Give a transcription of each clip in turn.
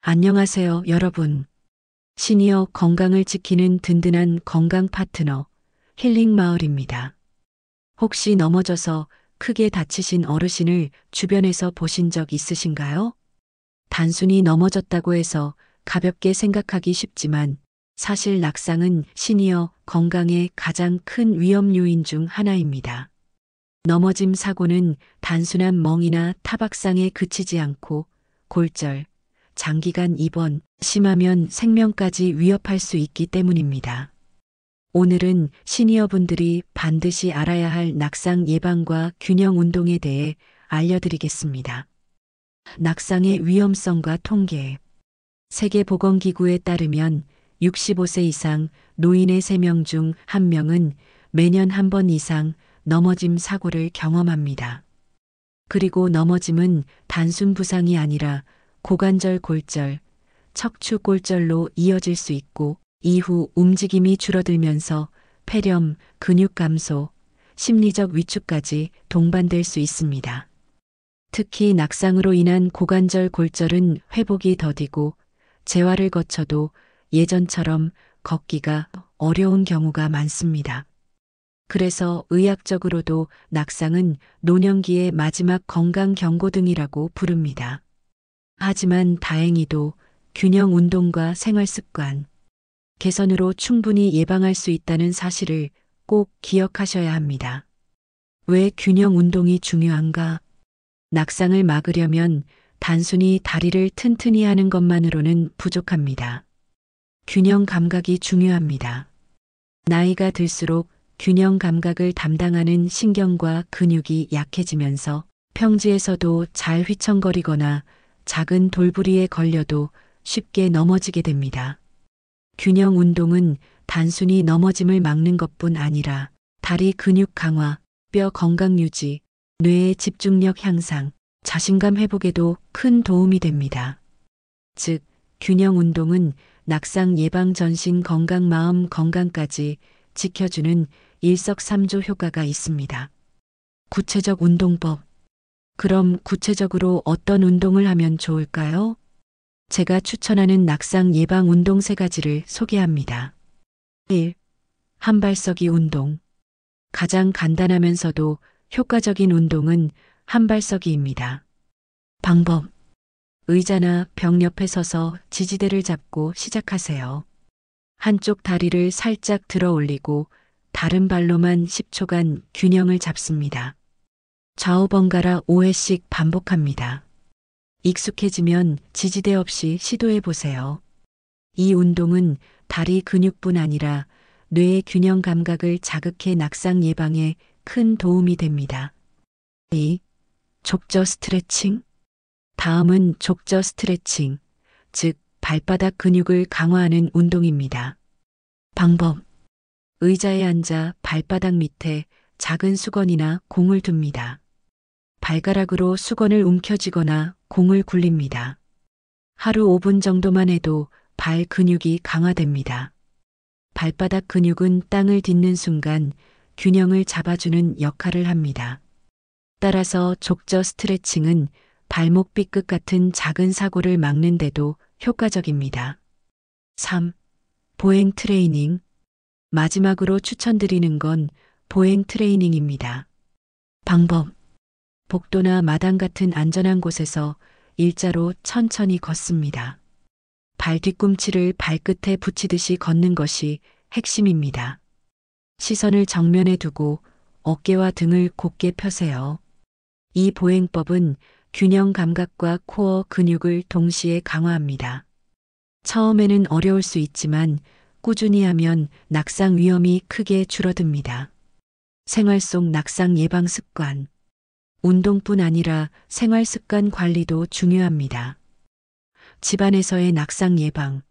안녕하세요, 여러분. 시니어 건강을 지키는 든든한 건강 파트너, 힐링 마을입니다. 혹시 넘어져서 크게 다치신 어르신을 주변에서 보신 적 있으신가요? 단순히 넘어졌다고 해서 가볍게 생각하기 쉽지만 사실 낙상은 시니어 건강의 가장 큰 위험 요인 중 하나입니다. 넘어짐 사고는 단순한 멍이나 타박상에 그치지 않고 골절, 장기간 입원, 심하면 생명까지 위협할 수 있기 때문입니다. 오늘은 시니어분들이 반드시 알아야 할 낙상 예방과 균형 운동에 대해 알려드리겠습니다. 낙상의 위험성과 통계. 세계보건기구에 따르면 65세 이상 노인의 3명 중 1명은 매년 한 번 이상 넘어짐 사고를 경험합니다. 그리고 넘어짐은 단순 부상이 아니라 고관절 골절, 척추 골절로 이어질 수 있고 이후 움직임이 줄어들면서 폐렴, 근육 감소, 심리적 위축까지 동반될 수 있습니다. 특히 낙상으로 인한 고관절 골절은 회복이 더디고 재활을 거쳐도 예전처럼 걷기가 어려운 경우가 많습니다. 그래서 의학적으로도 낙상은 노년기의 마지막 건강 경고등이라고 부릅니다. 하지만 다행히도 균형 운동과 생활 습관 개선으로 충분히 예방할 수 있다는 사실을 꼭 기억하셔야 합니다. 왜 균형 운동이 중요한가? 낙상을 막으려면 단순히 다리를 튼튼히 하는 것만으로는 부족합니다. 균형 감각이 중요합니다. 나이가 들수록 균형 감각을 담당하는 신경과 근육이 약해지면서 평지에서도 잘 휘청거리거나 작은 돌부리에 걸려도 쉽게 넘어지게 됩니다. 균형 운동은 단순히 넘어짐을 막는 것뿐 아니라 다리 근육 강화, 뼈 건강 유지, 뇌의 집중력 향상, 자신감 회복에도 큰 도움이 됩니다. 즉, 균형 운동은 낙상 예방 전신 건강 마음 건강까지 지켜주는 일석삼조 효과가 있습니다. 구체적 운동법. 그럼 구체적으로 어떤 운동을 하면 좋을까요? 제가 추천하는 낙상 예방 운동 3가지를 소개합니다. 1. 한발서기 운동. 가장 간단하면서도 효과적인 운동은 한발서기입니다. 방법. 의자나 벽 옆에 서서 지지대를 잡고 시작하세요. 한쪽 다리를 살짝 들어 올리고 다른 발로만 10초간 균형을 잡습니다. 좌우 번갈아 5회씩 반복합니다. 익숙해지면 지지대 없이 시도해 보세요. 이 운동은 다리 근육뿐 아니라 뇌의 균형 감각을 자극해 낙상 예방에 큰 도움이 됩니다. 2. 족저 스트레칭. 다음은 족저 스트레칭, 즉 발바닥 근육을 강화하는 운동입니다. 방법. 의자에 앉아 발바닥 밑에 작은 수건이나 공을 둡니다. 발가락으로 수건을 움켜쥐거나 공을 굴립니다. 하루 5분 정도만 해도 발 근육이 강화됩니다. 발바닥 근육은 땅을 딛는 순간 균형을 잡아주는 역할을 합니다. 따라서 족저 스트레칭은 발목 삐끗 같은 작은 사고를 막는데도 효과적입니다. 3. 보행 트레이닝. 마지막으로 추천드리는 건 보행 트레이닝입니다. 방법. 복도나 마당 같은 안전한 곳에서 일자로 천천히 걷습니다. 발 뒤꿈치를 발끝에 붙이듯이 걷는 것이 핵심입니다. 시선을 정면에 두고 어깨와 등을 곧게 펴세요. 이 보행법은 균형 감각과 코어 근육을 동시에 강화합니다. 처음에는 어려울 수 있지만 꾸준히 하면 낙상 위험이 크게 줄어듭니다. 생활 속 낙상 예방 습관. 운동뿐 아니라 생활 습관 관리도 중요합니다. 집안에서의 낙상 예방.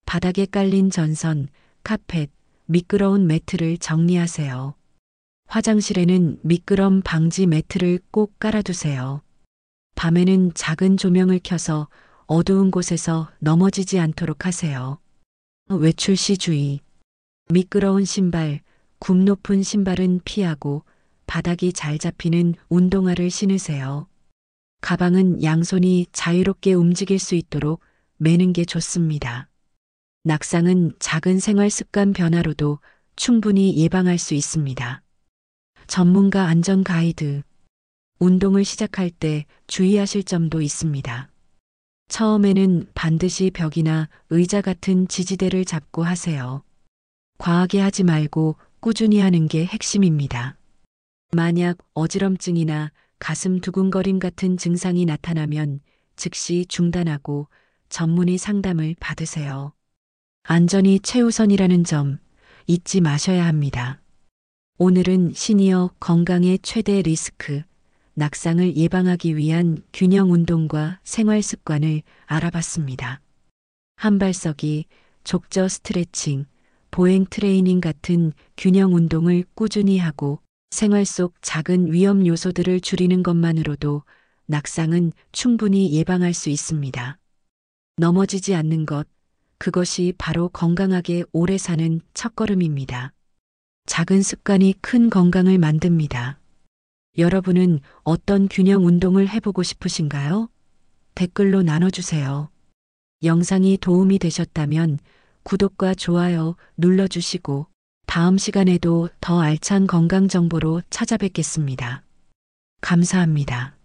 바닥에 깔린 전선, 카펫, 미끄러운 매트를 정리하세요. 화장실에는 미끄럼 방지 매트를 꼭 깔아두세요. 밤에는 작은 조명을 켜서 어두운 곳에서 넘어지지 않도록 하세요. 외출 시 주의. 미끄러운 신발, 굽 높은 신발은 피하고 바닥이 잘 잡히는 운동화를 신으세요. 가방은 양손이 자유롭게 움직일 수 있도록 매는 게 좋습니다. 낙상은 작은 생활 습관 변화로도 충분히 예방할 수 있습니다. 전문가 안전 가이드. 운동을 시작할 때 주의하실 점도 있습니다. 처음에는 반드시 벽이나 의자 같은 지지대를 잡고 하세요. 과하게 하지 말고 꾸준히 하는 게 핵심입니다. 만약 어지럼증이나 가슴 두근거림 같은 증상이 나타나면 즉시 중단하고 전문의 상담을 받으세요. 안전이 최우선이라는 점 잊지 마셔야 합니다. 오늘은 시니어 건강의 최대 리스크, 낙상을 예방하기 위한 균형 운동과 생활 습관을 알아봤습니다. 한발서기, 족저 스트레칭, 보행 트레이닝 같은 균형 운동을 꾸준히 하고 생활 속 작은 위험 요소들을 줄이는 것만으로도 낙상은 충분히 예방할 수 있습니다. 넘어지지 않는 것, 그것이 바로 건강하게 오래 사는 첫걸음입니다. 작은 습관이 큰 건강을 만듭니다. 여러분은 어떤 균형 운동을 해보고 싶으신가요? 댓글로 나눠주세요. 영상이 도움이 되셨다면 구독과 좋아요 눌러주시고 다음 시간에도 더 알찬 건강 정보로 찾아뵙겠습니다. 감사합니다.